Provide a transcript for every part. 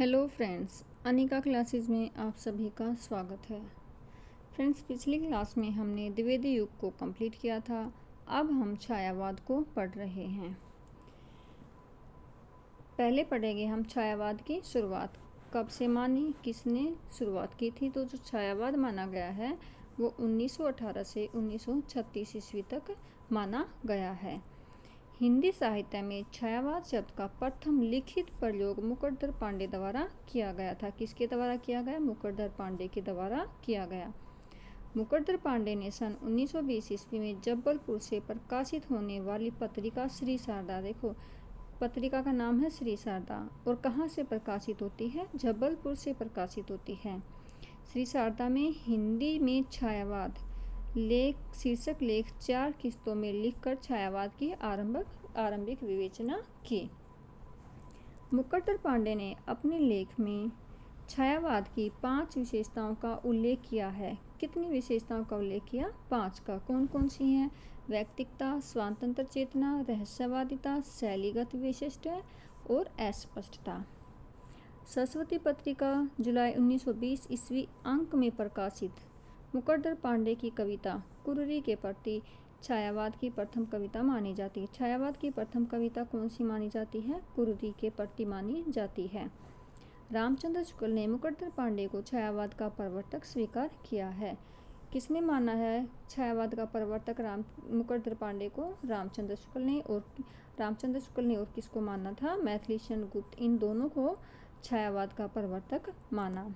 Hello friends, Anika classes में आप सभी का स्वागत है। फ्रेंड्स, पिछली क्लास में हमने द्विवेदी युग को कंप्लीट किया था। अब हम छायावाद को पढ़ रहे हैं। पहले पढ़ेंगे हम छायावाद की शुरुआत कब से मानी, किसने शुरुआत की थी। तो जो छायावाद माना गया है वो 1918 से 1936 ईस्वी तक माना गया है। हिंदी साहित्य में छायावाद शब्द का प्रथम लिखित प्रयोग मुकुटधर पांडे द्वारा किया गया था। किसके द्वारा किया गया? मुकुटधर पांडे के द्वारा किया गया। मुकुटधर पांडे ने सन 1920 ईस्वी में जबलपुर से प्रकाशित होने वाली पत्रिका श्री शारदा, देखो पत्रिका का नाम है श्री शारदा, और कहाँ से प्रकाशित होती है? जबलपुर से प्रकाशित होती है। श्री शारदा में हिंदी में छायावाद शीर्षक लेख 4 किस्तों में लिखकर छायावाद की आरंभिक विवेचना की। मुकुटधर पांडे ने अपने लेख में छायावाद की 5 विशेषताओं का उल्लेख किया है। कितनी विशेषताओं का उल्लेख किया? 5 का। कौन कौन सी हैं? व्यक्तिकता, स्वातंत्र चेतना, रहस्यवादिता, शैलीगत विशिष्ट और अस्पष्टता। सरस्वती पत्रिका जुलाई 1920 ईस्वी अंक में प्रकाशित मुकुटधर पांडे की कविता कुररी के प्रति छायावाद की प्रथम कविता मानी जाती है। छायावाद की प्रथम कविता कौन सी मानी जाती है? कुररी के प्रति मानी जाती है। रामचंद्र शुक्ल ने मुकुटधर पांडे को छायावाद का प्रवर्तक स्वीकार किया है। किसने माना है छायावाद का प्रवर्तक मुकुटधर पांडे को? रामचंद्र शुक्ल ने। और किसको माना था? मैथिली शरण गुप्त। इन दोनों को छायावाद का प्रवर्तक माना।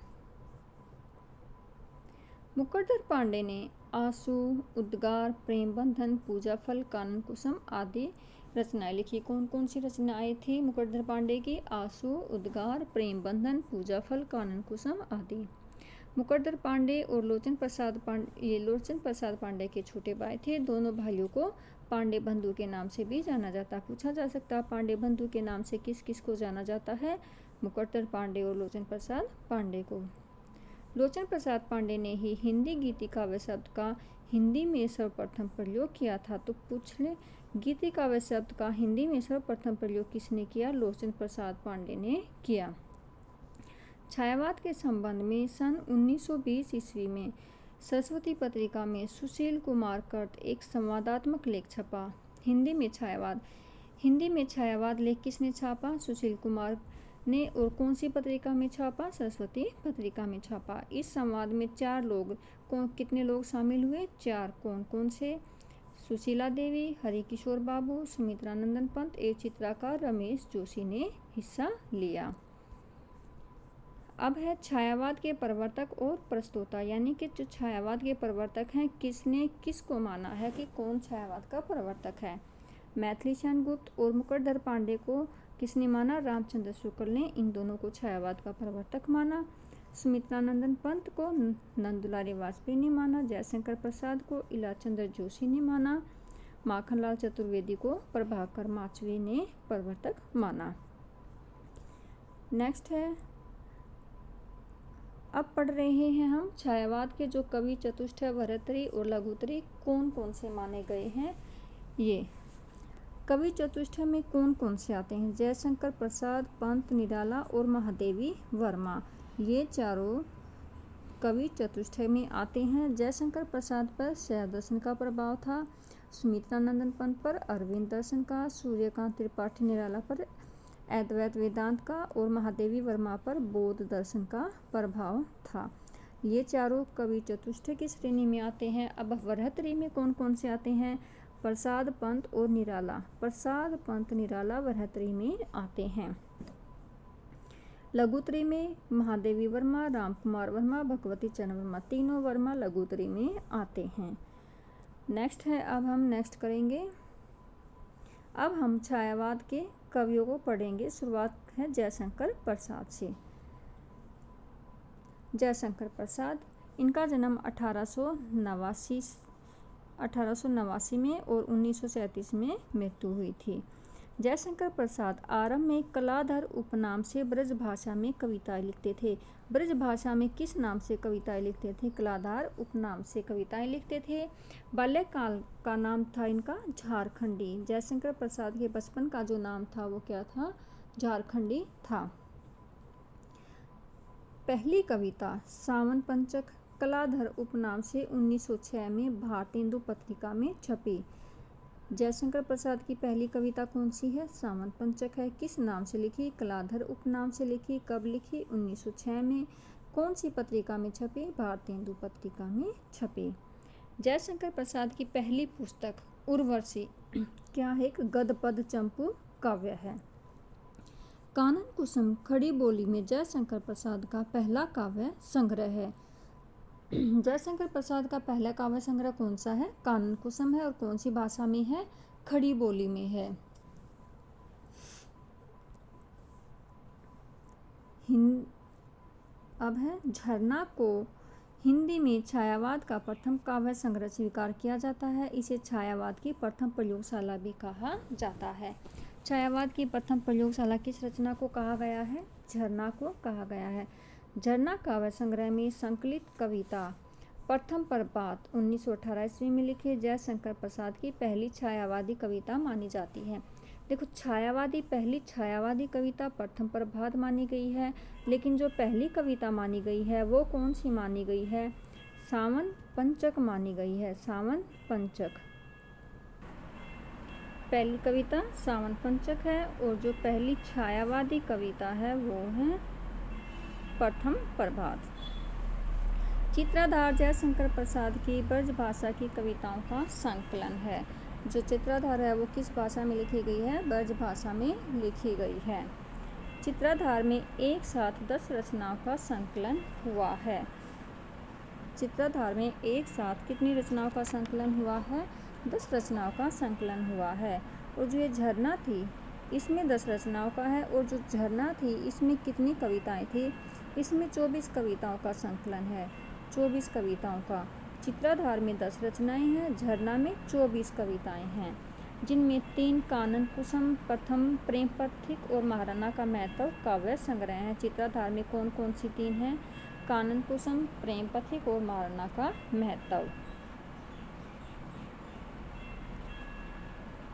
मुकुटधर पांडे ने आंसू, उद्गार, प्रेम बंधन, पूजा फल, कानन कुसुम आदि रचनाएं लिखी। कौन कौन सी रचनाएं थी मुकुटधर पांडे की? आंसू, उद्गार, प्रेम बंधन, पूजा फल, कानन कुसुम आदि। मुकुटधर पांडे और लोचन प्रसाद पांडे के छोटे भाई थे। दोनों भाइयों को पांडे बंधु के नाम से भी जाना जाता। पूछा जा सकता पांडे बंधु के नाम से किस किस को जाना जाता है? मुकुटधर पांडे और लोचन प्रसाद पांडे को। लोचन प्रसाद पांडे ने ही हिंदी गीति काव्य शब्द का हिंदी में सर्वप्रथम प्रयोग किया था। तो पूछ ले, गीति काव्य शब्द का हिंदी में सर्वप्रथम प्रयोग किसने किया? लोचन प्रसाद पांडे ने किया। छायावाद के संबंध में सन 1920 ईस्वी में सरस्वती पत्रिका में सुशील कुमार कर्त एक संवादात्मक लेख छपा। हिंदी में छायावाद लेख किसने छापा? सुशील कुमार ने। और कौन सी पत्रिका में छापा? सरस्वती पत्रिका में छापा। इस संवाद में कितने लोग शामिल हुए? 4। कौन कौन से? सुशीला देवी, हरिकिशोर बाबू, सुमित्रानंदन पंत एवं चित्रकार रमेश जोशी ने हिस्सा लिया। अब है छायावाद के प्रवर्तक और प्रस्तोता, यानी कि जो छायावाद के प्रवर्तक हैं किसने किसको माना है कि कौन छायावाद का प्रवर्तक है? मैथिली शरण गुप्त और मुकुटधर पांडे को किसने माना? रामचंद्र शुक्ल ने। इन दोनों को छायावाद का प्रवर्तक माना। सुमित्रानंदन पंत को नंदुलारी वाजपेयी ने माना। जयशंकर प्रसाद को इलाचंद्र जोशी ने माना। माखनलाल चतुर्वेदी को प्रभाकर माचवी ने प्रवर्तक माना। नेक्स्ट है, अब पढ़ रहे हैं हम छायावाद के जो कवि चतुष्ट है, वरहत्तरी और लघुत्तरी कौन कौन से माने गए हैं। ये कवि चतुष्ट में कौन कौन से आते हैं? जयशंकर प्रसाद, पंत, निराला और महादेवी वर्मा, ये चारों कवि चतुष्ट में आते हैं। जयशंकर प्रसाद पर शैव दर्शन का प्रभाव था। सुमित्रानंदन पंत पर अरविंद दर्शन का, सूर्यकांत त्रिपाठी निराला पर अद्वैत वेदांत का और महादेवी वर्मा पर बौद्ध दर्शन का प्रभाव था। ये चारों कवि चतुष्ट की श्रेणी में आते हैं। अब वरहत्तरी में कौन कौन से आते हैं? प्रसाद, पंत और निराला। प्रसाद, पंत, निराला वरहत्तरी में आते हैं। लघुत्तरी में महादेवी वर्मा, रामकुमार वर्मा, भगवती चरण वर्मा, तीनों वर्मा लघुत्तरी में आते हैं। नेक्स्ट है, अब हम नेक्स्ट करेंगे। अब हम छायावाद के कवियों को पढ़ेंगे। शुरुआत है जयशंकर प्रसाद से। जयशंकर प्रसाद, इनका जन्म 1889 में और 1937 में मृत्यु हुई थी। जयशंकर प्रसाद आरंभ में कलाधर उपनाम से ब्रज भाषा में कविताएं लिखते थे। ब्रज भाषा में किस नाम से कविताएं लिखते थे? कलाधर उपनाम से कविताएं लिखते थे। बाल्यकाल का नाम था इनका झारखंडी। जयशंकर प्रसाद के बचपन का जो नाम था वो क्या था? झारखंडी था। पहली कविता सावन पंचक कलाधर उपनाम से 1906 में भारतेंदु पत्रिका में छपी। जयशंकर प्रसाद की पहली कविता कौन सी है? सावन पंचक है। किस नाम से लिखी? कलाधर उपनाम से लिखी। कब लिखी? 1906 में। कौन सी पत्रिका में छपी? भारतेंदु पत्रिका में छपी। जयशंकर प्रसाद की पहली पुस्तक उर्वशी क्या है? एक गद्य पद चंपू काव्य है। कानन कुसुम खड़ी बोली में जयशंकर प्रसाद का पहला काव्य संग्रह है। जयशंकर प्रसाद का पहला काव्य संग्रह कौन सा है? कानन कुसुम है। और कौन सी भाषा में है? खड़ी बोली में है। अब है झरना को हिंदी में छायावाद का प्रथम काव्य संग्रह स्वीकार किया जाता है। इसे छायावाद की प्रथम प्रयोगशाला भी कहा जाता है। छायावाद की प्रथम प्रयोगशाला किस रचना को कहा गया है? झरना को कहा गया है। झरना काव्य संग्रह में संकलित कविता प्रथम प्रभात 1918 ईस्वी में लिखी जयशंकर प्रसाद की पहली छायावादी कविता मानी जाती है। देखो, पहली छायावादी कविता प्रथम प्रभात मानी गई है, लेकिन जो पहली कविता मानी गई है वो कौन सी मानी गई है? सावन पंचक मानी गई है। सावन पंचक पहली कविता सावन पंचक है। और जो पहली छायावादी कविता है वो है प्रथम प्रभात। चित्राधार जयशंकर प्रसाद की ब्रज भाषा की कविताओं का संकलन है। जो चित्राधार है वो किस भाषा में लिखी गई है? ब्रज भाषा में लिखी गई है। चित्राधार में एक साथ 10 रचनाओं का संकलन हुआ है। चित्राधार में एक साथ कितनी रचनाओं का संकलन हुआ है? 10 रचनाओं का संकलन हुआ है। और जो ये झरना थी इसमें 10 रचनाओं का है। और जो झरना थी इसमें कितनी कविताएं थी? इसमें 24 कविताओं का संकलन है। 24 कविताओं का। चित्राधार में 10 रचनाएं हैं, झरना में 24 कविताएं हैं, जिनमें 3 कानन कुसुम, प्रथम प्रेम पथिक और महाराणा का महत्व काव्य संग्रह हैं। चित्राधार में कौन कौन सी 3 हैं? कानन कुसुम, प्रेम पथिक और महाराणा का महत्व।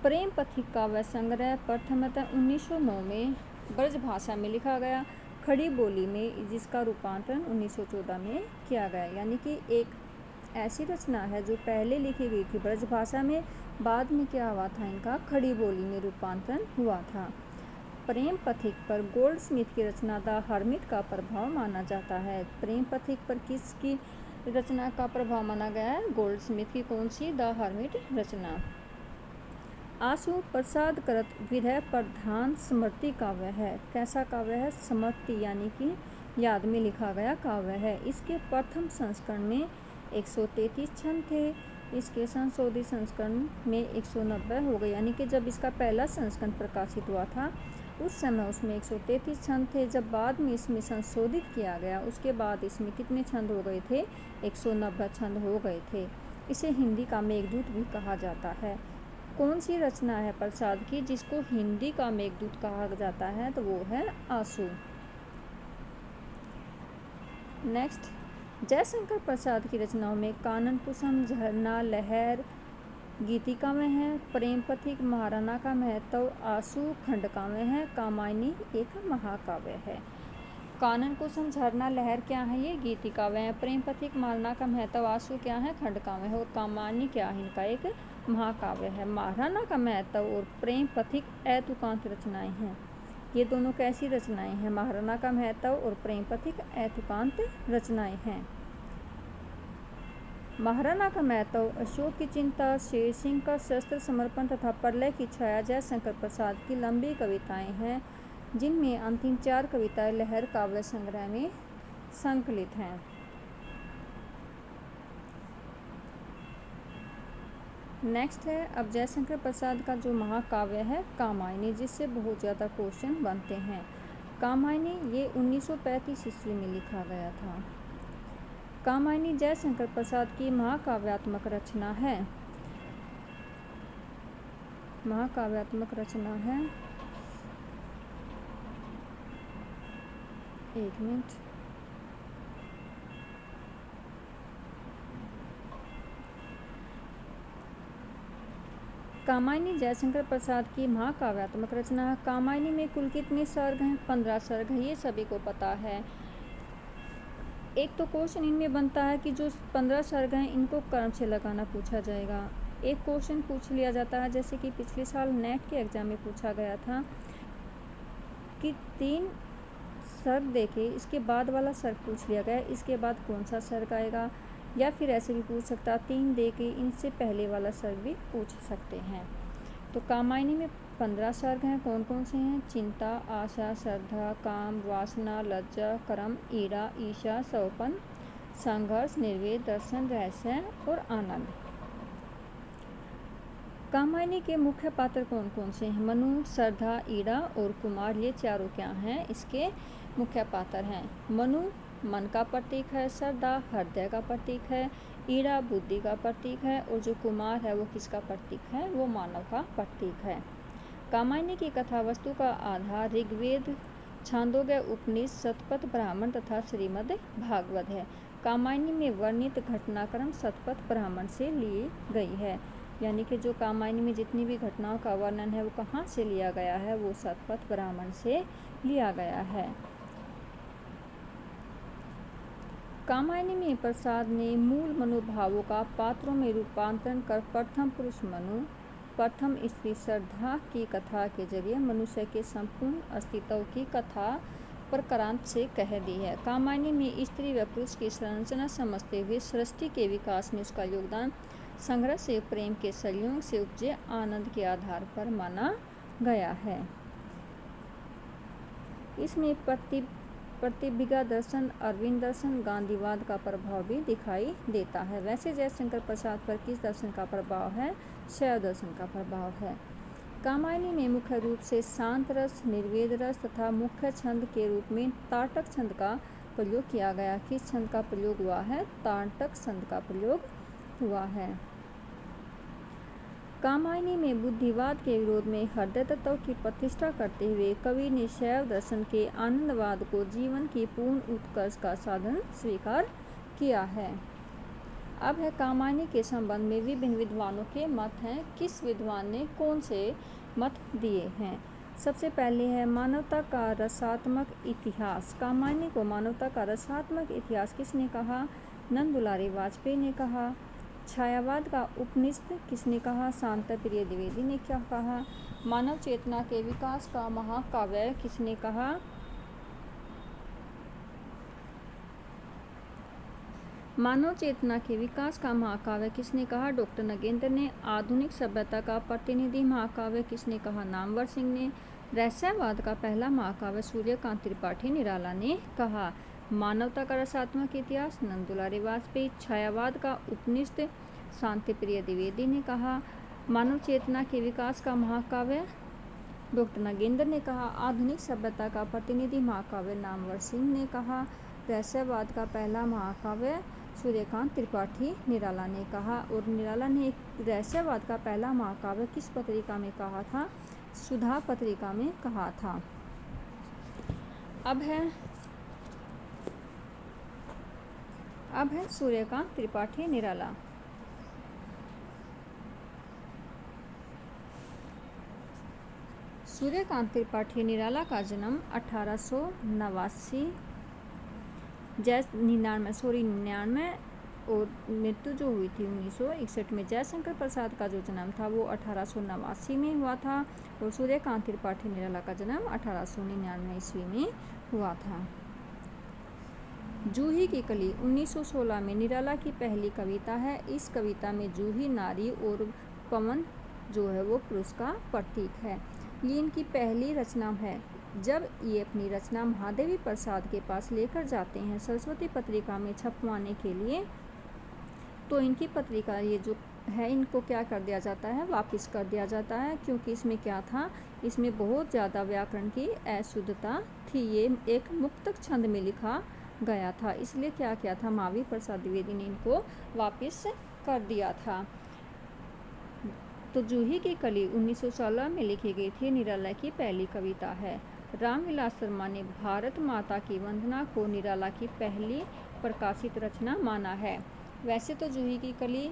प्रेम पथिक काव्य संग्रह प्रथमतः 1909 में ब्रज भाषा में लिखा गया, खड़ी बोली में, जिसका रूपांतरण 1914 में किया गया। यानी कि एक ऐसी रचना है जो पहले लिखी गई थी ब्रज भाषा में, बाद में क्या हुआ था? इनका खड़ी बोली में रूपांतरण हुआ था। प्रेम पथिक पर गोल्डस्मिथ की रचना द हर्मिट का प्रभाव माना जाता है। प्रेम पथिक पर किसकी रचना का प्रभाव माना गया है? गोल्डस्मिथ की। कौन सी? द हर्मिट रचना। आशु प्रसाद कृत विधेय प्रधान स्मृति काव्य है। कैसा काव्य है? स्मृति यानी कि याद में लिखा गया काव्य है। इसके प्रथम संस्करण में 133 छंद थे। इसके संशोधित संस्करण में 190 हो गए। यानी कि जब इसका पहला संस्करण प्रकाशित हुआ था उस समय उसमें 133 छंद थे। जब बाद में इसमें संशोधित किया गया उसके बाद इसमें कितने छंद हो गए थे? 190 छंद हो गए थे। इसे हिंदी का मेघदूत भी कहा जाता है। कौन सी रचना है प्रसाद की जिसको हिंदी का मेघदूत कहा जाता है? तो वो है आशु। नेक्स्ट, जयशंकर प्रसाद की रचनाओं में कानन कुसुम, झरना, लहर गीतिकाव्य है, प्रेम पथिक, महाराणा का महत्व, आशु खंडकाव्य है, कामायनी एक महाकाव्य है। कानन कुसुम, झरना, लहर क्या है? ये गीतिकाव्य है। प्रेम पथिक, महाराणा का महत्व, आशु क्या है? खंडकाव्य है। और कामायनी क्या है? इनका एक महाकाव्य है। महाराणा का महत्व और प्रेम पथिक ऐतुकांत रचनाएं हैं। ये दोनों कैसी रचनाएं हैं? महाराणा का महत्व और प्रेम पथिक ऐतुकांत रचनाएं हैं। महाराणा का महत्व, अशोक की चिंता, शेर सिंह का शस्त्र समर्पण तथा प्रलय की छाया जयशंकर प्रसाद की लंबी कविताएं हैं, जिनमें अंतिम 4 कविताएं लहर काव्य संग्रह में संकलित हैं। नेक्स्ट है अब जयशंकर प्रसाद का जो महाकाव्य है कामायनी, जिससे बहुत ज़्यादा क्वेश्चन बनते हैं। कामायनी ये 1935 ईस्वी में लिखा गया था। कामायनी जयशंकर प्रसाद की महाकाव्यात्मक रचना है। महाकाव्यात्मक रचना है। एक मिनट। कामायनी जयशंकर प्रसाद की महाकाव्यात्मक रचना है। कामायनी में कुल कितने सर्ग हैं? 15 सर्ग हैं। ये सभी को पता है। एक तो क्वेश्चन इनमें बनता है कि जो 15 सर्ग हैं इनको कर्म से लगाना पूछा जाएगा। एक क्वेश्चन पूछ लिया जाता है, जैसे कि पिछले साल नेट के एग्जाम में पूछा गया था कि 3 सर्ग देके इसके बाद वाला सर्ग पूछ लिया गया, इसके बाद कौन सा सर्ग आएगा, या फिर ऐसे भी पूछ सकता 3 देके इनसे पहले वाला सर्ग भी पूछ सकते हैं। तो कामायनी में 15 सर्ग हैं। कौन कौन से हैं? चिंता, आशा, श्रद्धा, काम, वासना, लज्जा, कर्म, ईड़ा, ईशा, सौपन, संघर्ष, निर्वेद, दर्शन, रहस्य और आनंद। कामायनी के मुख्य पात्र कौन कौन से हैं? मनु, श्रद्धा, ईड़ा और कुमार, ये चारों क्या हैं? इसके मुख्य पात्र हैं। मनु मन का प्रतीक है, श्रद्धा हृदय का प्रतीक है, ईड़ा बुद्धि का प्रतीक है और जो कुमार है वो किसका प्रतीक है? वो मानव का प्रतीक है। कामायनी की कथा वस्तु का आधार ऋग्वेद, छांदोग्य उपनिषद, शतपथ ब्राह्मण तथा श्रीमद् भागवत है। कामायनी में वर्णित घटनाक्रम शतपथ ब्राह्मण से ली गई है, यानी कि जो कामायनी में जितनी भी घटनाओं का वर्णन है वो कहाँ से लिया गया है? वो शतपथ ब्राह्मण से लिया गया है। कामायनी में प्रसाद ने मूल मनोभावों का पात्रों में रूपांतरण कर प्रथम पुरुष मनु, प्रथम स्त्री श्रद्धा की कथा के जरिए मनुष्य के संपूर्ण अस्तित्व की कथा प्रकारांत से कह दी है। कामायनी में स्त्री व पुरुष की संरचना समझते हुए सृष्टि के विकास में उसका योगदान संघर्ष से प्रेम के संयोग से उपजे आनंद के आधार पर माना गया है। इसमें प्रतिभिज्ञा दर्शन, अरविंद दर्शन, गांधीवाद का प्रभाव भी दिखाई देता है। वैसे जयशंकर प्रसाद पर किस दर्शन का प्रभाव है? शैव दर्शन का प्रभाव है। कामायनी में मुख्य रूप से शांत रस, निर्वेद रस तथा मुख्य छंद के रूप में ताटक छंद का प्रयोग किया गया। किस छंद का प्रयोग हुआ है? ताटक छंद का प्रयोग हुआ है। कामायनी में बुद्धिवाद के विरोध में हृदय तत्व की प्रतिष्ठा करते हुए कवि ने शैव दर्शन के आनंदवाद को जीवन की पूर्ण उत्कर्ष का साधन स्वीकार किया है। अब है कामायनी के संबंध में विभिन्न विद्वानों के मत हैं। किस विद्वान ने कौन से मत दिए हैं? सबसे पहले है मानवता का रसात्मक इतिहास। कामायनी को मानवता का रसात्मक इतिहास किसने कहा? नंद दुलारी वाजपेयी ने कहा। छायावाद का उपनिषद किसने कहा? शांता प्रिय द्विवेदी ने क्या कहा? मानव चेतना के विकास का महाकाव्य किसने कहा? मानव चेतना के विकास का महाकाव्य किसने कहा? डॉक्टर नगेंद्र ने। आधुनिक सभ्यता का प्रतिनिधि महाकाव्य किसने कहा? नामवर सिंह ने। रहस्यवाद का पहला महाकाव्य सूर्यकांत त्रिपाठी निराला ने कहा। मानवता का रसात्मक इतिहास नंद दुलारी वाजपेयी। छायावाद का उपनिषद शांति प्रिय द्विवेदी ने कहा। मानव चेतना के विकास का महाकाव्य डॉक्टर नगेंद्र ने कहा। आधुनिक सभ्यता का प्रतिनिधि महाकाव्य नामवर सिंह ने कहा। रहस्यवाद का पहला महाकाव्य सूर्यकांत त्रिपाठी निराला ने कहा। और निराला ने रहस्यवाद का पहला महाकाव्य किस पत्रिका में कहा था? सुधा पत्रिका में कहा था। अब है सूर्यकांत त्रिपाठी निराला। सूर्यकांत त्रिपाठी निराला का जन्म 1899 और मृत्यु जो हुई थी 1961 में। जयशंकर प्रसाद का जो जन्म था वो 1889 में हुआ था और सूर्यकांत त्रिपाठी निराला का जन्म 1899 ईस्वी में हुआ था। जूही की कली 1916 में निराला की पहली कविता है। इस कविता में जूही नारी और पवन जो है वो पुरुष का प्रतीक है। ये इनकी पहली रचना है। जब ये अपनी रचना महादेवी प्रसाद के पास लेकर जाते हैं सरस्वती पत्रिका में छपवाने के लिए, तो इनकी पत्रिका ये जो है इनको क्या कर दिया जाता है? वापस कर दिया जाता है, क्योंकि इसमें क्या था? इसमें बहुत ज़्यादा व्याकरण की अशुद्धता थी। ये एक मुक्तक छंद में लिखा गया था, इसलिए क्या किया था? महावीर प्रसाद द्विवेदी ने इनको वापस कर दिया था। तो जूही की कली 1916 में लिखी गई थी, निराला की पहली कविता है। रामविलास शर्मा ने भारत माता की वंदना को निराला की पहली प्रकाशित रचना माना है। वैसे तो जूही की कली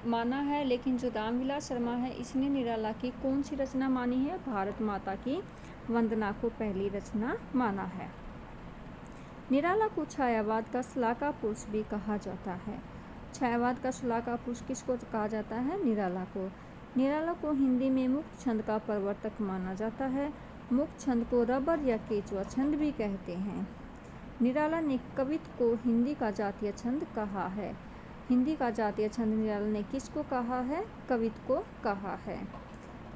माना है, लेकिन जो रामविलास शर्मा है इसने निराला की कौन सी रचना मानी है? भारत माता की वंदना को पहली रचना माना है। निराला को छायावाद का शलाका पुरुष भी कहा जाता है। छायावाद का शलाका पुरुष किसको कहा जाता है? निराला को। निराला को हिंदी में मुक्त छंद का प्रवर्तक माना जाता है। मुक्त छंद को रबर या केचुआ छंद भी कहते हैं। निराला ने कवित्व को हिंदी का जातीय छंद कहा है। हिंदी का जातीय छंद निराला ने किसको कहा है? कवित्व को कहा है।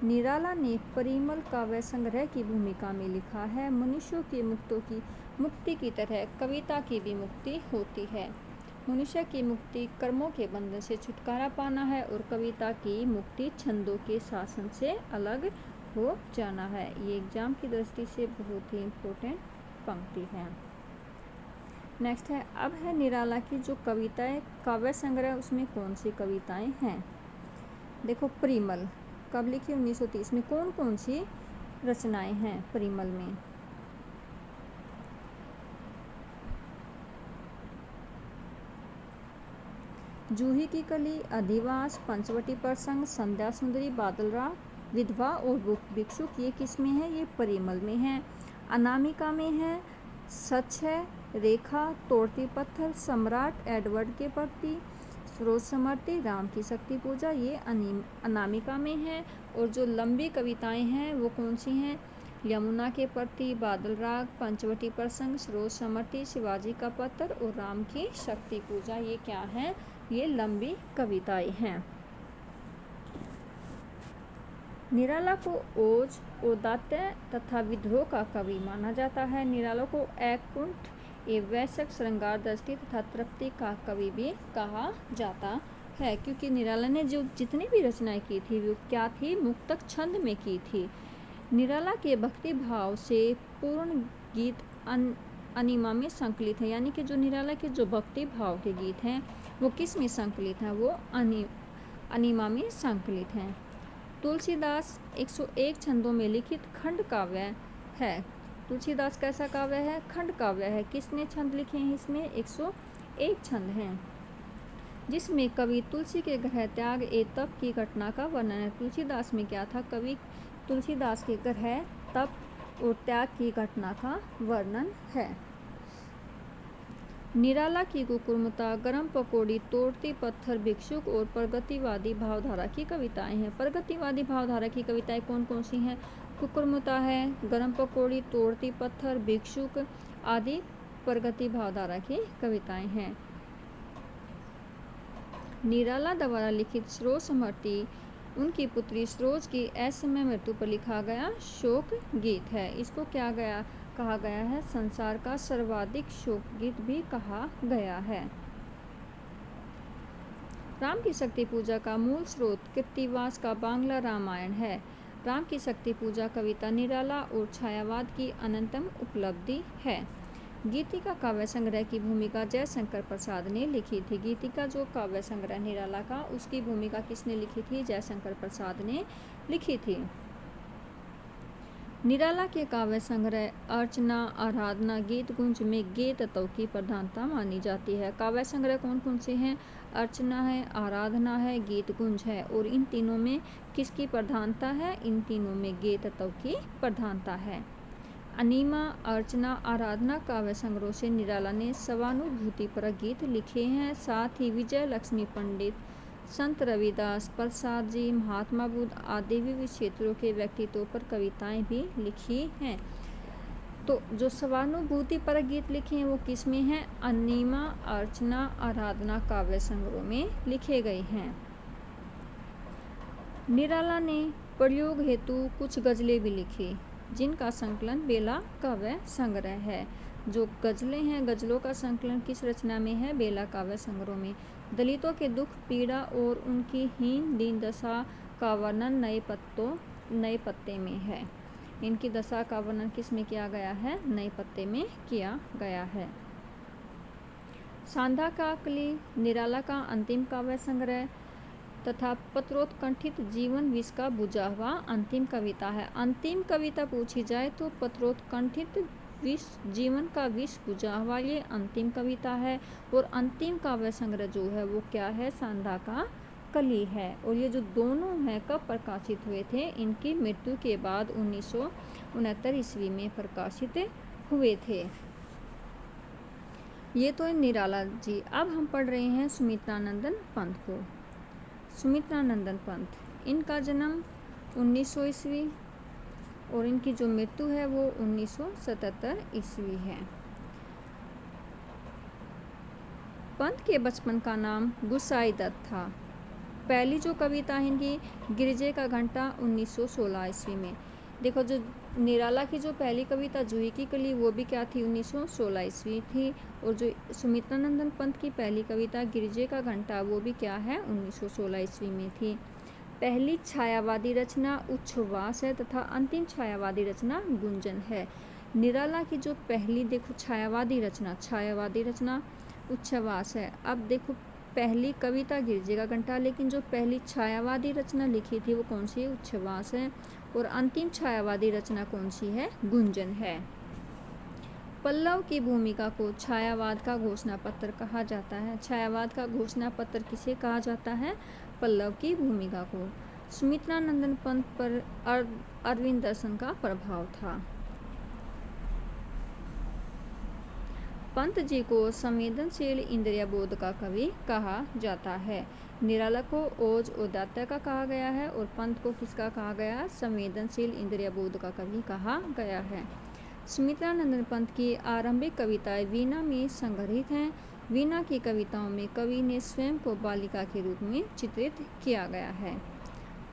निराला ने परिमल काव्य संग्रह की भूमिका में लिखा है, मनुष्यों की मुक्ति की तरह कविता की भी मुक्ति होती है। मनुष्य की मुक्ति कर्मों के बंधन से छुटकारा पाना है और कविता की मुक्ति छंदों के शासन से अलग हो जाना है। ये एग्जाम की दृष्टि से बहुत ही इम्पोर्टेंट पंक्ति है। नेक्स्ट है, अब है निराला की जो कविताएं काव्य संग्रह, उसमें कौन सी कविताएं हैं? देखो, परिमल कब लिखी? 1930 में। कौन कौन सी रचनाएं हैं परिमल में? जूही की कली, अधिवास, पंचवटी प्रसंग, संध्या सुंदरी, बादल राग, विधवा और भिक्षुक, ये किस में है? ये परिमल में है। अनामिका में है सच है, रेखा, तोड़ती पत्थर, सम्राट, एडवर्ड के प्रति, रोज समर्ती, राम की शक्ति पूजा, ये अनामिका में है। और जो लंबी कविताएं हैं वो कौन सी हैं? यमुना के प्रति, बादल राग, पंचवटी प्रसंग, रोज समर्ती, शिवाजी का पत्र और राम की शक्ति पूजा, ये क्या है? ये लंबी कविताएं हैं। निराला को ओज, औदात्य तथा विद्रोह का कवि माना जाता है। निराला को एककुंठ, वैश्यक, श्रृंगार दृष्टि तथा तृप्ति का कवि भी कहा जाता है, क्योंकि निराला ने जो जितनी भी रचनाएं की थी वो क्या थी? मुक्तक छंद में की थी। निराला के भक्ति भाव से पूर्ण गीत अनिमा में संकलित है, यानी कि जो निराला के जो भक्ति भाव के गीत हैं वो किस में संकलित हैं? वो अनिमा में संकलित हैं। तुलसीदास 101 छंदों में लिखित खंड काव्य है। तुलसीदास कैसा काव्य है? खंड काव्य है। किसने छंद लिखे हैं इसमें? 101 छंद हैं, जिसमें कवि तुलसी के ग्रह त्याग तप की घटना का वर्णन है। तुलसीदास में क्या था? कवि तुलसीदास के ग्रह तप और त्याग की घटना का वर्णन है। निराला की कुकुरमुता, गरम पकौड़ी, तोड़ती पत्थर, भिक्षुक और प्रगतिवादी भावधारा की कविताएं हैं। प्रगतिवादी भावधारा की कविताएं कौन कौन सी हैं? कुकुरमुता है, गरम पकौड़ी, तोड़ती पत्थर, भिक्षुक आदि प्रगति भावधारा की कविताएं हैं। निराला द्वारा लिखित सरोज समर्ती उनकी पुत्री सरोज की असमय मृत्यु पर लिखा गया शोक गीत है। इसको क्या कहा गया है? संसार का सर्वाधिक शोक गीत भी कहा गया है। राम की शक्ति पूजा का मूल स्रोत कृत्तिवास का बांग्ला रामायण है। राम की शक्ति पूजा कविता निराला और छायावाद की अनंतम उपलब्धि है। गीतिका काव्य संग्रह की भूमिका जयशंकर प्रसाद ने लिखी थी। गीतिका जो काव्य संग्रह निराला का, उसकी भूमिका किसने लिखी थी? जयशंकर प्रसाद ने लिखी थी। निराला के काव्य संग्रह अर्चना, आराधना, गीत गुंज में गे तत्व की प्रधानता मानी जाती है। काव्य संग्रह कौन कौन से हैं? अर्चना है, आराधना है, गीत गुंज है। और इन तीनों में किसकी प्रधानता है? इन तीनों में गे तत्व की प्रधानता है। अनिमा, अर्चना, आराधना काव्य संग्रह से निराला ने स्वानुभूति पर गीत लिखे हैं। साथ ही विजय लक्ष्मी पंडित, संत रविदास, प्रसाद जी, महात्मा बुद्ध आदि विविध क्षेत्रों के व्यक्तित्वों पर कविताएं भी लिखी हैं। तो जो स्वानुभूति पर गीत लिखे हैं वो किस में हैं? अनिमा, अर्चना, आराधना काव्य संग्रह में लिखे गए हैं। निराला ने प्रयोग हेतु कुछ गजलें भी लिखी, जिनका संकलन बेला काव्य संग्रह है। जो गजलें हैं, गजलों का संकलन किस रचना में है? बेला काव्य संग्रह में। दलितों के दुख, पीड़ा और उनकी हीन दीन दशा का वर्णन नए पत्ते में है। इनकी दशा का वर्णन किस में किया गया है? नए पत्ते में किया गया है। सांधा का कली निराला का अंतिम काव्य संग्रह तथा पत्रोत्कंठित जीवन विष का बुझा हुआ अंतिम कविता है। अंतिम कविता पूछी जाए तो पत्रोत्कंठित जीवन का विष बुझा हुआ ये अंतिम कविता है। और अंतिम काव्य संग्रह जो है वो क्या है? सांधा का कली है। और ये जो दोनों हैं कब प्रकाशित हुए थे? इनकी मृत्यु के बाद 1969 ईस्वी में प्रकाशित हुए थे। ये तो है निराला जी। अब हम पढ़ रहे हैं सुमित्रानंदन पंत को। सुमित्रानंदन पंत, इनका जन्म 1900 ईस्वी और इनकी जो मृत्यु है वो 1977 ईस्वी है। पंत के बचपन का नाम गुसाई दत्त था। पहली जो कविता है इनकी गिरजे का घंटा 1916 ईस्वी में। देखो, जो निराला की जो पहली कविता जूही की कली वो भी क्या थी, 1916 ईस्वी थी। और जो सुमित्रानंदन पंत की पहली कविता गिरजे का घंटा वो भी क्या है, 1916 ईस्वी में थी। पहली छायावादी रचना उच्छ्वास है तथा अंतिम छायावादी रचना गुंजन है। निराला की जो पहली देखो छायावादी रचना उच्छ्वास है। अब देखो, पहली कविता गिरजे का घंटा, लेकिन जो पहली छायावादी रचना लिखी थी वो कौन सी है, उच्छ्वास है। और अंतिम छायावादी रचना कौन सी है, गुंजन है। पल्लव की भूमिका को छायावाद का घोषणा पत्र कहा जाता है। छायावाद का घोषणा पत्र किसे कहा जाता है, पल्लव की भूमिका को। सुमित्रानंदन पंत पर अरविंद दर्शन का प्रभाव था। पंत जी को संवेदनशील इंद्रिय बोध का कवि कहा जाता है। निराला को ओज उदात्त का कहा गया है और पंत को किसका कहा गया, संवेदनशील इंद्रिय बोध का कवि कहा गया है। सुमित्रानंदन पंत की आरंभिक कविताएं वीणा में संग्रहित हैं। वीणा की कविताओं में कवि ने स्वयं को बालिका के रूप में चित्रित किया गया है।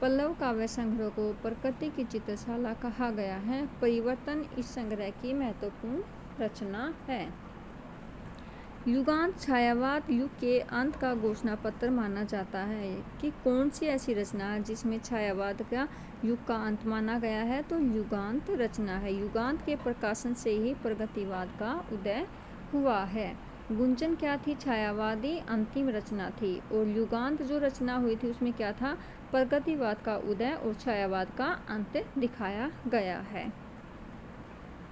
पल्लव काव्य संग्रह को प्रकृति की चित्रशाला कहा गया है। परिवर्तन इस संग्रह की महत्वपूर्ण रचना है। युगांत छायावाद युग के अंत का घोषणा पत्र माना जाता है कि कौन सी ऐसी रचना है जिसमें छायावाद का युग का अंत माना गया है, तो युगांत रचना है। युगांत के प्रकाशन से ही प्रगतिवाद का उदय हुआ है। गुंजन क्या थी, छायावादी अंतिम रचना थी। और युगांत जो रचना हुई थी उसमें क्या था, प्रगतिवाद का उदय और छायावाद का अंत दिखाया गया है।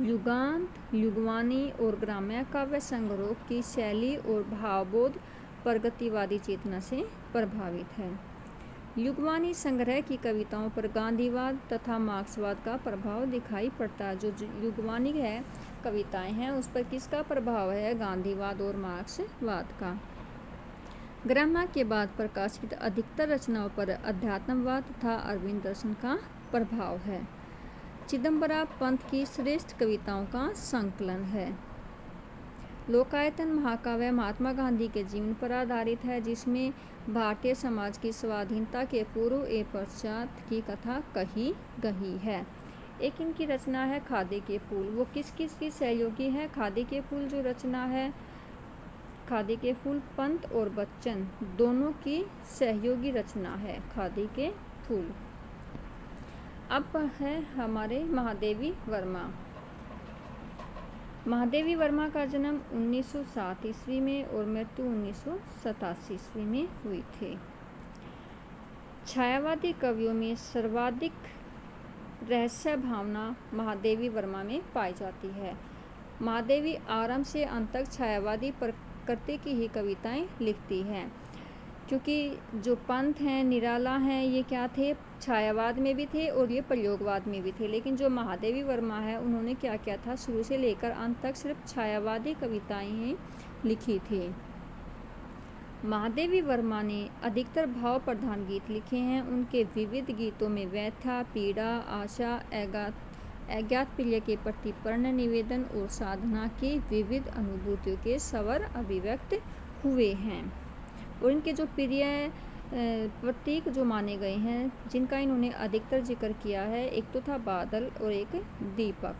युगांत, युगवानी और ग्राम्य काव्य संग्रह की शैली और भावबोध प्रगतिवादी चेतना से प्रभावित है। युगवानी संग्रह की कविताओं पर गांधीवाद तथा मार्क्सवाद का प्रभाव दिखाई पड़ता है। जो युगवानी है कविताएं हैं उस पर किसका प्रभाव है, गांधीवाद और मार्क्सवाद का। ग्राम्य के बाद प्रकाशित अधिकतर रचनाओं पर अध्यात्मवाद तथा अरविंद दर्शन का प्रभाव है। चिदंबरा पंत की श्रेष्ठ कविताओं का संकलन है। लोकायतन महाकाव्य महात्मा गांधी के जीवन पर आधारित है, जिसमें भारतीय समाज की स्वाधीनता के पूर्व एवं पश्चात की कथा कही गई है। एक इनकी रचना है खादी के फूल। वो किस किस की सहयोगी है, खादी के फूल जो रचना है, खादी के फूल पंत और बच्चन दोनों की सहयोगी रचना है खादी के फूल। अब है हमारे महादेवी वर्मा। महादेवी वर्मा का जन्म 1907 ईस्वी में और मृत्यु 1987 ईस्वी में हुई थी। छायावादी कवियों में सर्वाधिक रहस्य भावना महादेवी वर्मा में पाई जाती है। महादेवी आरंभ से अंत तक छायावादी प्रकृति की ही कविताएं लिखती हैं, क्योंकि जो पंत हैं, निराला हैं, ये क्या थे, छायावाद में भी थे और ये प्रयोगवाद में भी थे। लेकिन जो महादेवी वर्मा है उन्होंने क्या किया था, शुरू से लेकर अंत तक सिर्फ छायावादी कविताएं ही लिखी थी। महादेवी वर्मा ने अधिकतर भाव प्रधान गीत लिखे हैं। उनके विविध गीतों में व्यथा, पीड़ा, आशा, अज्ञात प्रिय के प्रति प्रण निवेदन और साधना की विविध अनुभूतियों के स्वर अभिव्यक्त हुए हैं। और इनके जो प्रिय प्रतीक जो माने गए हैं, जिनका इन्होंने अधिकतर जिक्र किया है, एक तो था बादल और एक दीपक।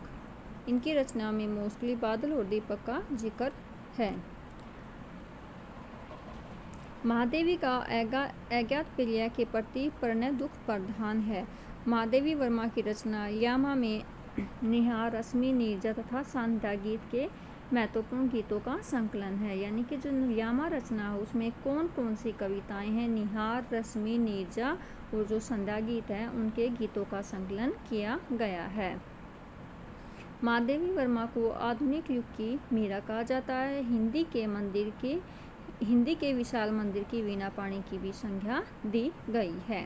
इनकी रचना में मोस्टली बादल और दीपक का जिक्र है। महादेवी का अज्ञात प्रिय के प्रति प्रणय दुख प्रधान है। महादेवी वर्मा की रचना यामा में निहार, रश्मि, नीरजा तथा संध्या गीत के महत्वपूर्ण गीतों का संकलन है। यानी कि जो यामा रचना है उसमें कौन कौन सी कविताएं हैं, निहार, रश्मि, नीरजा और जो संध्या गीत है उनके गीतों का संकलन किया गया है। महादेवी वर्मा को आधुनिक युग की मीरा कहा जाता है। हिंदी के विशाल मंदिर की वीणा पाणी की भी संज्ञा दी गई है।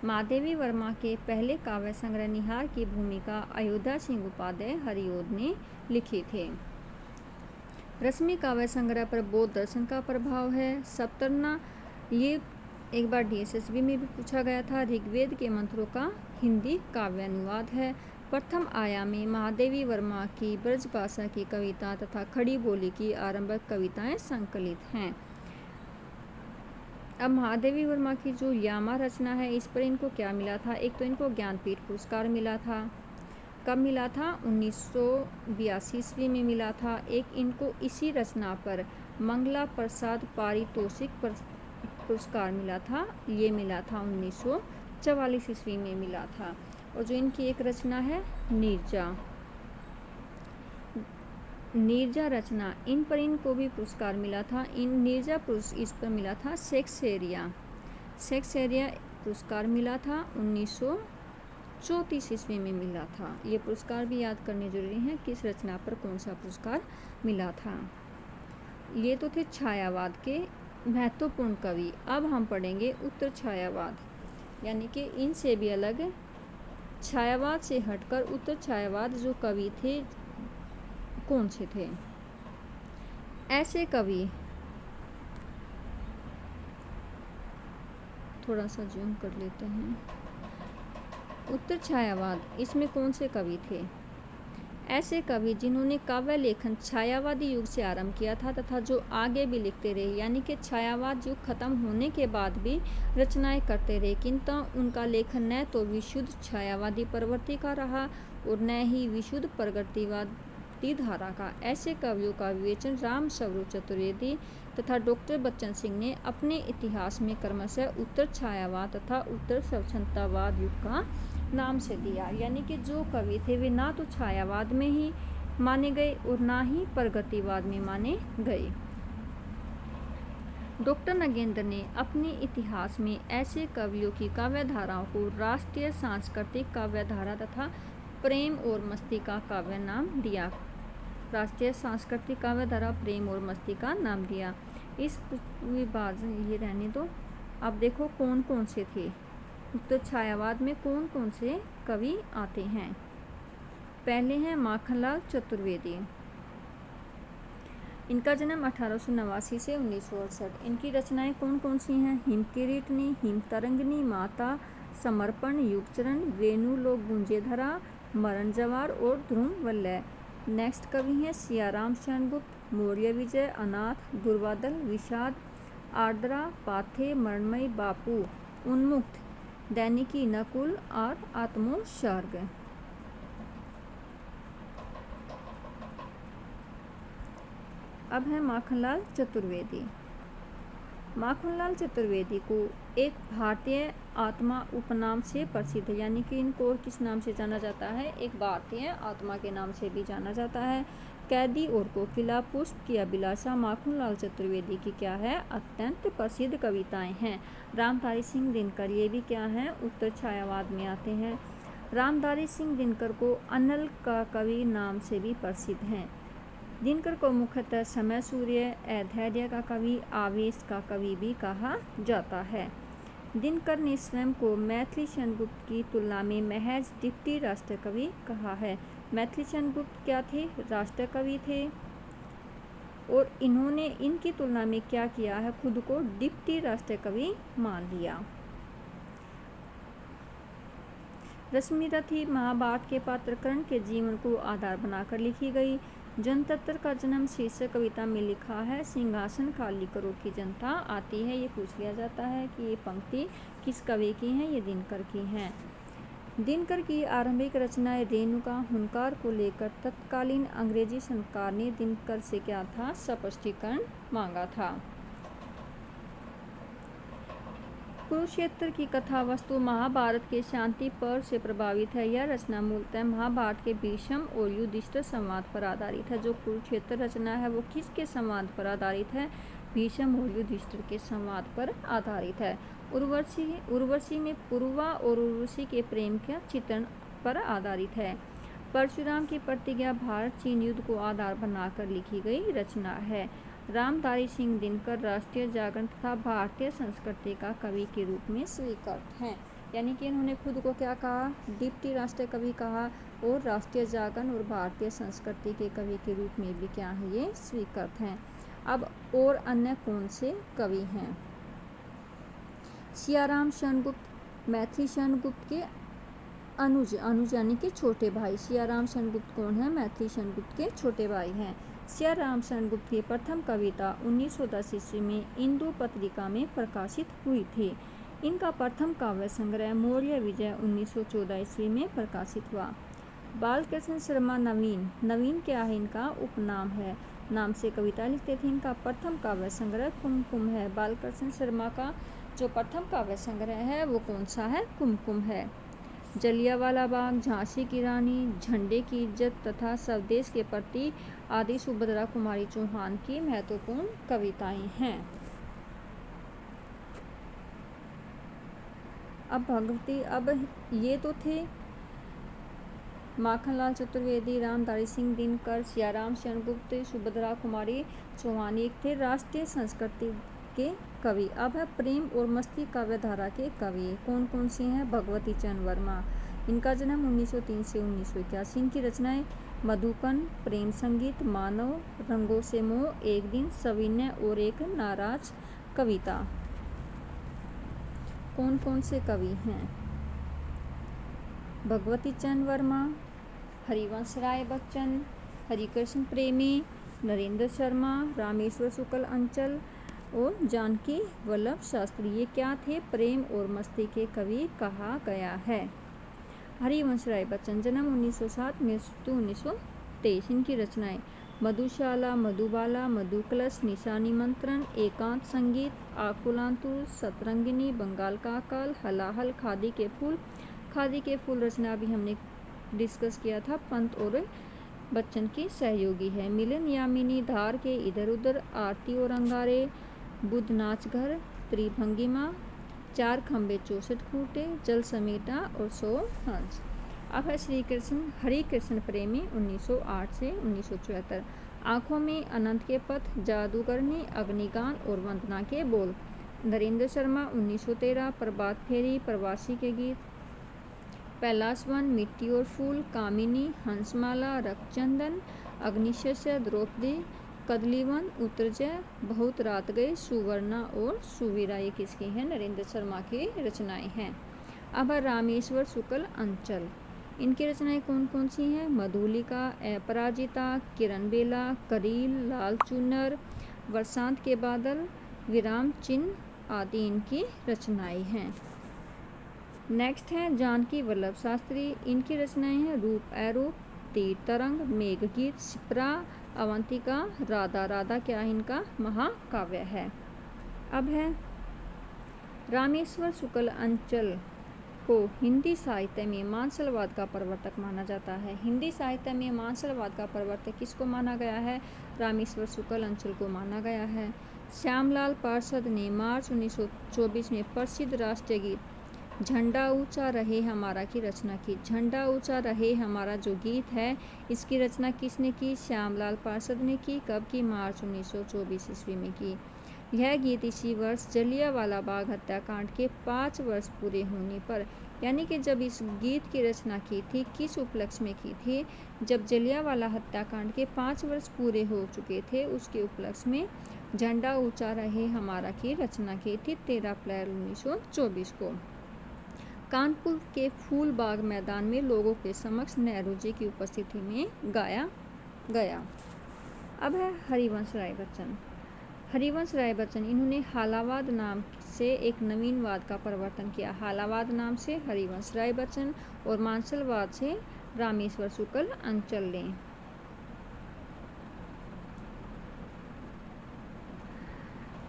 महादेवी वर्मा के पहले काव्य संग्रह निहार की भूमिका अयोध्या सिंह उपाध्याय हरिओद ने लिखी थी। रश्मि काव्य संग्रह पर बौद्ध दर्शन का प्रभाव है। सप्तरना, ये एक बार DSSB में भी पूछा गया था। ऋग्वेद के मंत्रों का हिंदी काव्य अनुवाद है। प्रथम आयाम में महादेवी वर्मा की ब्रजभाषा की कविता तथा खड़ी बोली की आरंभिक कविताएं संकलित हैं। अब महादेवी वर्मा की जो यामा रचना है, इस पर इनको क्या मिला था? एक तो इनको ज्ञानपीठ पुरस्कार मिला था। कब मिला था? 1982 ईस्वी में मिला था। एक इनको इसी रचना पर मंगला प्रसाद पारितोषिक पुरस्कार मिला था। ये मिला था 1944 ईस्वी में मिला था। और जो इनकी एक रचना है नीरजा रचना, इन पर इनको भी पुरस्कार मिला था। इन नीरजा इस पर मिला था शेक्सपियरिया पुरस्कार मिला था 1934 ईस्वी में मिला था। ये पुरस्कार भी याद करने जरूरी है, किस रचना पर कौन सा पुरस्कार मिला था। ये तो थे छायावाद के महत्वपूर्ण कवि। अब हम पढ़ेंगे उत्तर छायावाद, यानी कि इनसे भी अलग छायावाद से हटकर उत्तर छायावाद जो कवि थे, कौन से थे? ऐसे कवि, थोड़ा सा जूम कर लेते हैं। उत्तर छायावाद, इसमें कौन से कवि थे? ऐसे कवि जिन्होंने काव्य लेखन छायावादी युग से आरंभ किया था तथा जो आगे भी लिखते रहे, यानी कि छायावाद युग खत्म होने के बाद भी रचनाएं करते रहे, किंतु उनका लेखन न तो विशुद्ध छायावादी प्रवृत्ति का रहा और न ही विशुद्ध प्रगतिवादी धारा का। ऐसे कवियों का विवेचन राम स्वरूप चतुर्वेदी तथा डॉक्टर बच्चन सिंह ने अपने इतिहास में क्रमशः उत्तर छायावाद तथा उत्तर स्वच्छंदतावाद युग का नाम से दिया। यानी कि जो कवि थे वे ना तो छायावाद में ही माने गए और ना ही प्रगतिवाद में माने गए। डॉक्टर नगेंद्र ने अपने इतिहास में ऐसे कवियों की काव्य धाराओं को राष्ट्रीय सांस्कृतिक काव्य धारा तथा प्रेम और मस्ती का काव्य नाम दिया। राष्ट्रीय सांस्कृतिक काव्य धारा प्रेम और मस्ती का नाम दिया। इस विभाजन ये रहने दो। अब देखो कौन कौन से थे उत्तर छायावाद में, कौन कौन से कवि आते हैं। पहले हैं माखनलाल चतुर्वेदी। इनका जन्म 1889 से 1968। इनकी रचनाएं कौन कौन सी हैं? हिम किरीटनी, हिम तरंगिनी, माता समर्पण, युगचरण, वेणु लोक गुंजे धरा, मरण जवार और ध्रुव वल्लय। नेक्स्ट कवि हैं सियाराम शरणगुप्त, मौर्य विजय, अनाथ, दुर्वादल, विषाद, आर्द्रा, पाथे, मरणमयी, बापू, उन्मुक्त, दैनिकी, नकुल और आत्मोत्सर्ग। अब है माखनलाल चतुर्वेदी। माखनलाल चतुर्वेदी को एक भारतीय आत्मा उपनाम से प्रसिद्ध है, यानी कि इनको किस नाम से जाना जाता है? एक भारतीय आत्मा के नाम से भी जाना जाता है। कैदी और कोकिला, पुष्प की अभिलाषा, माखनलाल चतुर्वेदी की क्या है? अत्यंत प्रसिद्ध कविताएं हैं। रामधारी सिंह दिनकर, ये भी क्या है? उत्तर छायावाद में आते हैं। रामधारी सिंह दिनकर को अनल का कवि नाम से भी प्रसिद्ध हैं। दिनकर को मुख्यतः समय सूर्य, अधैर्य का कवि, आवेश का कवि भी कहा जाता है। दिनकर ने स्वयं को मैथिली चंद्रगुप्त की तुलना में महज डिप्टी राष्ट्र कवि कहा है। मैथिली चंद्रगुप्त क्या थे? राष्ट्र कवि थे और इन्होंने इनकी तुलना में क्या किया है? खुद को डिप्टी राष्ट्र कवि मान लिया। रश्मिरथी महाभारत के पात्र कर्ण के जीवन को आधार बनाकर लिखी गई। जनतंत्र का जन्म शीर्षक कविता में लिखा है, सिंहासन खाली करो की जनता आती है। ये पूछ लिया जाता है कि ये पंक्ति किस कवि की है? ये दिनकर की हैं। दिनकर की आरंभिक रचनाएं रेणुका, हुंकार को लेकर तत्कालीन अंग्रेजी सरकार ने दिनकर से क्या था? स्पष्टीकरण मांगा था। कुरुक्षेत्र की कथा वस्तु महाभारत के शांति पर्व से प्रभावित है। यह रचना मूलतः महाभारत के भीष्म और युधिष्ठिर संवाद पर आधारित है। जो कुरुक्षेत्र रचना है वो किसके संवाद पर आधारित है? भीष्म और युधिष्ठिर के संवाद पर आधारित है। उर्वशी में पूर्वा और उर्वशी के प्रेम के चित्रण पर आधारित है। परशुराम की प्रतिज्ञा भारत चीन युद्ध को आधार बनाकर लिखी गई रचना है। रामधारी सिंह दिनकर राष्ट्रीय जागरण तथा भारतीय संस्कृति का कवि के रूप में स्वीकृत हैं। यानी कि इन्होंने खुद को क्या कहा? डिप्टी राष्ट्रीय कवि कहा और राष्ट्रीय जागरण और भारतीय संस्कृति के कवि के रूप में भी क्या है, ये स्वीकृत हैं। अब और अन्य कौन से कवि हैं? सियाराम शरण गुप्त मैथिली शरण गुप्त के अनुज यानी कि छोटे भाई। सियाराम शरण गुप्त कौन है? मैथिली शरण गुप्त के छोटे भाई हैं। सियाराम शरण गुप्त की प्रथम कविता 1910 ईस्वी में इंदु पत्रिका में प्रकाशित हुई थी। इनका प्रथम काव्य संग्रह मौर्य विजय 1914 ईस्वी में प्रकाशित हुआ। बालकृष्ण शर्मा नवीन क्या है? इनका उपनाम है, नाम से कविता लिखते थे। इनका प्रथम काव्य संग्रह कुमकुम है। बालकृष्ण शर्मा का जो प्रथम काव्य संग्रह है वो कौन सा है? कुमकुम है। जलियांवाला बाग, झांसी की रानी, झंडे की इज्जत तथा स्वदेश के प्रति आदि सुभद्रा कुमारी चौहान की महत्वपूर्ण कविताएं हैं। अब भगवती, अब ये तो थे माखनलाल चतुर्वेदी, रामधारी सिंह दिनकर, सियाराम शरण गुप्त, सुभद्रा कुमारी चौहान, एक थे राष्ट्रीय संस्कृति के कवि। अब है प्रेम और मस्ती काव्यधारा के कवि। कौन कौन से हैं? भगवती चरण वर्मा। इनका जन्म 1903 से 1981। इनकी रचनाएं मधुकन, प्रेम संगीत, मानव, रंगों से मोह, एक दिन, सविनय और एक नाराज कविता। कौन कौन से कवि हैं? भगवती चरण वर्मा, हरिवंश राय बच्चन, हरिकृष्ण प्रेमी, नरेंद्र शर्मा, रामेश्वर शुक्ल अंचल और जानकी वल्लभ शास्त्री। ये क्या थे? प्रेम और मस्ती के कवि कहा गया है। हरिवंश राय बच्चन, जन्म 1907, मृत्यु 1923। इनकी रचनाएं मधुशाला, मधुबाला, मधुकलश, निशानी मंत्रण, एकांत संगीत, आकुलांतुर, सतरंगिनी, बंगाल का अकाल, हलाहल, खादी के फूल रचना भी हमने डिस्कस किया था, पंत और बच्चन की सहयोगी है। मिलन यामिनी, धार के इधर उधर, आरती और अंगारे, बुद्ध नाच घर, त्रिभंगिमा, चार खंबे 64 खूंटे, जल समेटा और 100 हंस। अब है हरिकृष्ण प्रेमी 1908 से 1974। आंखों में अनंत के पथ, जादूगरनी, अग्निगान और वंदना के बोल। नरेंद्र शर्मा 1913। प्रभात फेरी, प्रवासी के गीत, कैलाशवन, मिट्टी और फूल, कामिनी, हंसमाला, रक्तचंदन, अग्निशस्य, द्रौपदी, कदलीवन, उत्तरजय, बहुत रात गए, सुवर्णा और सुवीरा। ये किसकी है? नरेंद्र शर्मा की रचनाएं हैं। अब रामेश्वर शुक्ल अंचल, इनकी रचनाएं कौन कौन सी हैं? मधुलिका, अपराजिता, किरण बेला, करील, लाल चुनर, बरसात के बादल, विराम चिन्ह आदि इनकी रचनाएं हैं। नेक्स्ट है जानकी वल्लभ शास्त्री। इनकी रचनाएं हैं रूप अरूप, तीर तरंग, मेघगीत, शिप्रा, अवंतिका, राधा। राधा क्या है? इनका महाकाव्य है। अब है रामेश्वर शुक्ल अंचल को हिंदी साहित्य में मानसलवाद का प्रवर्तक माना जाता है। हिंदी साहित्य में मानसलवाद का प्रवर्तक किसको माना गया है? रामेश्वर शुक्ल अंचल को माना गया है। श्यामलाल पार्षद ने मार्च 1924 में प्रसिद्ध राष्ट्रीय गीत झंडा ऊंचा रहे हमारा की रचना की। झंडा ऊंचा रहे हमारा जो गीत है, इसकी रचना किसने की? श्यामलाल पार्षद ने की। कब की? मार्च 1924 ईस्वी में की। यह गीत इसी वर्ष जलियांवाला बाग हत्याकांड के 5 वर्ष पूरे होने पर, यानी कि जब इस गीत की रचना की थी, किस उपलक्ष्य में की थी? जब जलियांवाला हत्याकांड के 5 वर्ष पूरे हो चुके थे, उसके उपलक्ष्य में झंडा ऊंचा रहे हमारा की रचना की थी 13 अप्रैल 1924 को। कानपुर के फूलबाग मैदान में लोगों के समक्ष नेहरू जी की उपस्थिति में गाया गया। अब है हरिवंश राय बच्चन। हरिवंश राय बच्चन, इन्होंने हालावाद नाम से एक नवीनवाद का प्रवर्तन किया। हालावाद नाम से हरिवंश राय बच्चन और मानसलवाद से रामेश्वर शुक्ल अंचल ने।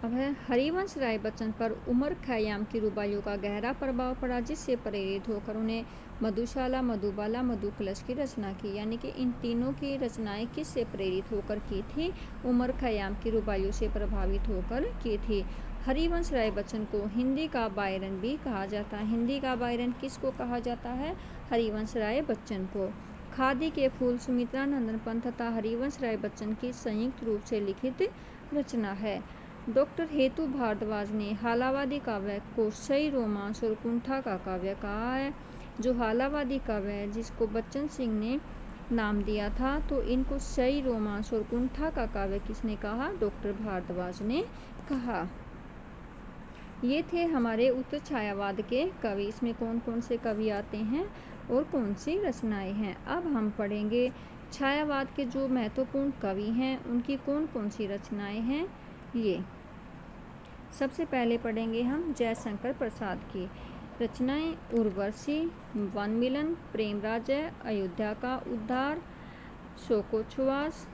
अब है हरिवंश राय बच्चन पर उमर खयाम की रुबाइयों का गहरा प्रभाव पड़ा, जिससे प्रेरित होकर उन्हें मधुशाला, मधुबाला, मधुकलश की रचना की। यानी कि इन तीनों की रचनाएं किससे प्रेरित होकर की थी? उमर खयाम की रुबाइयों से प्रभावित होकर की थी। हरिवंश राय बच्चन को हिंदी का बायरन भी कहा जाता है। हिंदी का बायरन किसको कहा जाता है? हरिवंश राय बच्चन को। खादी के फूल सुमित्रा नंदन पंत तथा हरिवंश राय बच्चन की संयुक्त रूप से लिखित रचना है। डॉक्टर हेतु भारद्वाज ने हालावादी काव्य को सही रोमांस और कुंठा का काव्य कहा है। जो हालावादी काव्य है जिसको बच्चन सिंह ने नाम दिया था, तो इनको सई, रोमांस और कुंठा का काव्य किसने कहा? डॉक्टर भारद्वाज ने कहा। ये थे हमारे उत्तर छायावाद के कवि। इसमें कौन कौन से कवि आते हैं और कौन सी रचनाएं हैं। अब हम पढ़ेंगे छायावाद के जो महत्वपूर्ण कवि हैं उनकी कौन कौन सी रचनाएं हैं। ये सबसे पहले पढ़ेंगे हम जयशंकर प्रसाद की रचनाएं। उर्वशी, वनमिलन, प्रेमराजय, अयोध्या का उद्धार, शोकोच्छ्वास,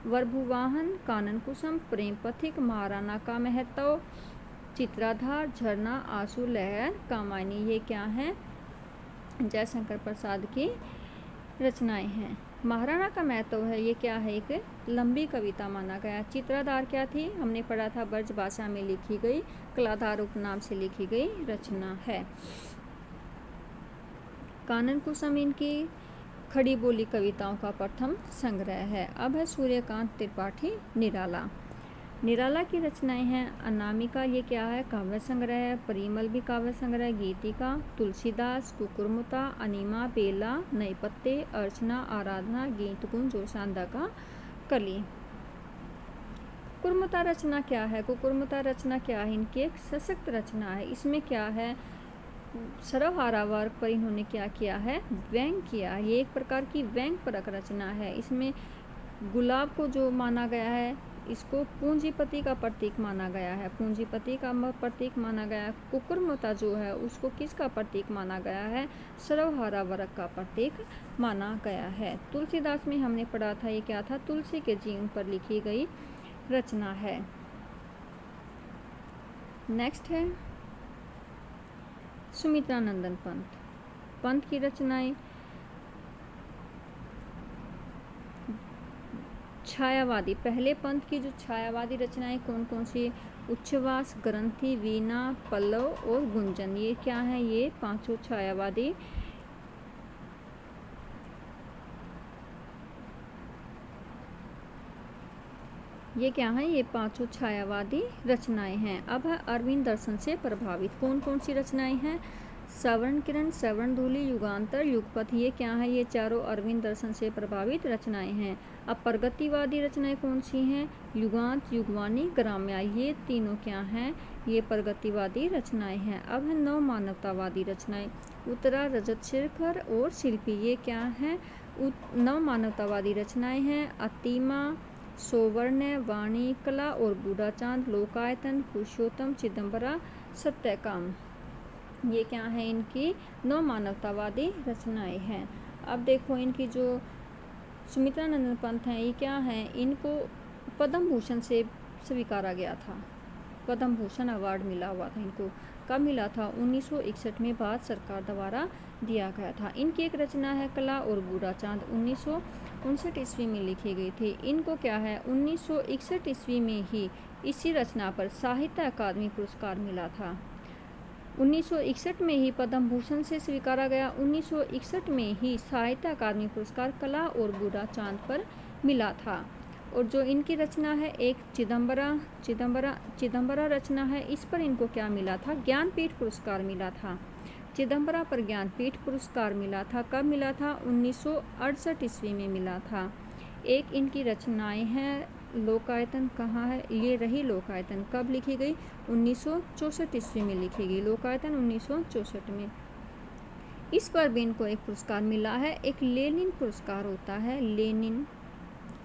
वरभुवाहन, कानन कुसुम, प्रेम पथिक, महाराणा का महत्व, चित्राधार, झरना, आंसू लहर, कामायनी। ये क्या है? जयशंकर प्रसाद की रचनाएं हैं। महाराणा का महत्व है, ये क्या है? एक लंबी कविता माना गया। चित्राधार क्या थी? हमने पढ़ा था ब्रज भाषा में लिखी गई, कलाधार उपनाम से लिखी गई रचना है। कानन कुसुम इनकी खड़ी बोली कविताओं का प्रथम संग्रह है। अब है सूर्यकांत त्रिपाठी निराला। निराला की रचनाएं हैं। अनामिका ये क्या है? काव्य संग्रह है। परिमल भी काव्य संग्रह। गीतिका, तुलसीदास, कुकुरमुता, अनिमा, बेला, नए पत्ते, अर्चना, आराधना, गीत कुंज और सांदा का कली। कुकुरमुता रचना क्या है? कुकुरमुता रचना क्या है? इनकी एक सशक्त रचना है। इसमें क्या है? सर्वहारा वर्ग पर इन्होंने क्या किया है? व्यंग किया। ये एक प्रकार की व्यंग परक रचना है। इसमें गुलाब को जो माना गया है, इसको पूंजीपति का प्रतीक माना गया है। पूंजीपति का प्रतीक माना गया है। कुकुरमुता जो है उसको किसका प्रतीक माना गया है? सर्वहारा वर्ग का प्रतीक माना गया है। तुलसीदास में हमने पढ़ा था, ये क्या था? तुलसी के जीवन पर लिखी गई रचना है। नेक्स्ट है सुमित्रानंदन पंत। पंत की रचनाएं छायावादी। पहले पंत की जो छायावादी रचनाएं कौन कौन सी? उच्छ्वास, ग्रंथि, वीणा, पल्लव और गुंजन। ये क्या है? ये पांचों छायावादी ये क्या है? ये पांचों छायावादी रचनाएं हैं। अब है अरविंद दर्शन से प्रभावित। कौन कौन सी रचनाएं हैं? सवर्ण किरण, सवर्ण धूलि, युगांतर, युगपथ। ये क्या है? ये चारों अरविंद दर्शन से प्रभावित रचनाएं हैं। अब प्रगतिवादी रचनाएं कौन सी हैं? युगांत, युगवाणी, ग्राम्या। ये तीनों क्या हैं? ये प्रगतिवादी रचनाएं हैं। अब है नव मानवतावादी रचनाएं। उत्तरा, रजत शेखर और शिल्पी। ये क्या है? नव मानवतावादी रचनाएं हैं। अतिमा, सौवर्ण, वाणी, कला और बूढ़ा चांद, लोकायतन, पुरुषोत्तम, चिदंबरा, सत्यकाम। ये क्या है? इनकी नव मानवतावादी रचनाएं हैं। अब देखो इनकी जो सुमित्रानंदन पंत हैं, ये क्या है? इनको पद्म भूषण से स्वीकारा गया था। पद्म भूषण अवार्ड मिला हुआ था इनको। कब मिला था? 1961 में भारत सरकार द्वारा दिया गया था। इनकी एक रचना है कला और बूढ़ा चांद, 1959 ईस्वी में लिखी गई थी। इनको क्या है? 1961 ईस्वी में ही इसी रचना पर साहित्य अकादमी पुरस्कार मिला था। 1961 में ही पद्म भूषण से स्वीकारा गया। 1961 में ही साहित्य अकादमी पुरस्कार कला और बूढ़ा चांद पर मिला था। और जो इनकी रचना है एक चिदंबरा रचना है, इस पर इनको क्या मिला था? ज्ञानपीठ पुरस्कार मिला था। चिदंबरा पर ज्ञानपीठ पुरस्कार मिला था। कब मिला था? 1968 ईस्वी में मिला था। एक इनकी रचनाएं हैं लोकायतन। कहाँ है? ये रही लोकायतन। कब लिखी गई? 1964 ईस्वी में लिखी गई। लोकायतन 1964 में। इस पर भी इनको एक पुरस्कार मिला है। एक लेनिन पुरस्कार होता है, लेनिन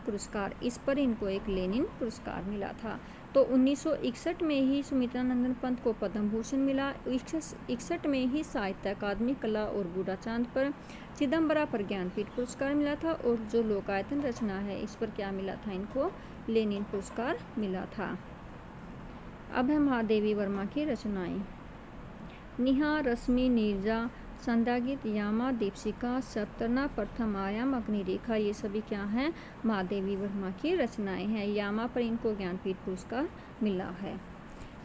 पुरस्कार। इस पर इनको एक लेनिन पुरस्कार मिला था। तो 1961 में ही सुमित्रानंदन पंत को पद्म भूषण मिला। 61 में ही साहित्य अकादमी कला और बूढ़ा चांद पर, चिदंबरा पर ज्ञानपीठ पुरस्कार मिला था। और जो लोकायतन रचना है इस पर क्या मिला था? इनको लेनिन पुरस्कार मिला था। अब है महादेवी वर्मा की रचनाएं। निहा, रश्मि, नीरजा, संध्यागीत, यामा, दीपशिका, सप्तना, प्रथम आयाम, अग्निरेखा। ये सभी क्या हैं? महादेवी वर्मा की रचनाएं हैं। यामा पर इनको ज्ञानपीठ पुरस्कार मिला है।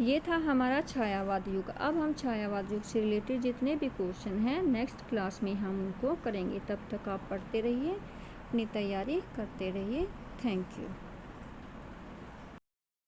ये था हमारा छायावाद युग। अब हम छायावाद युग से रिलेटेड जितने भी क्वेश्चन हैं नेक्स्ट क्लास में हम उनको करेंगे। तब तक आप पढ़ते रहिए, अपनी तैयारी करते रहिए। Thank you.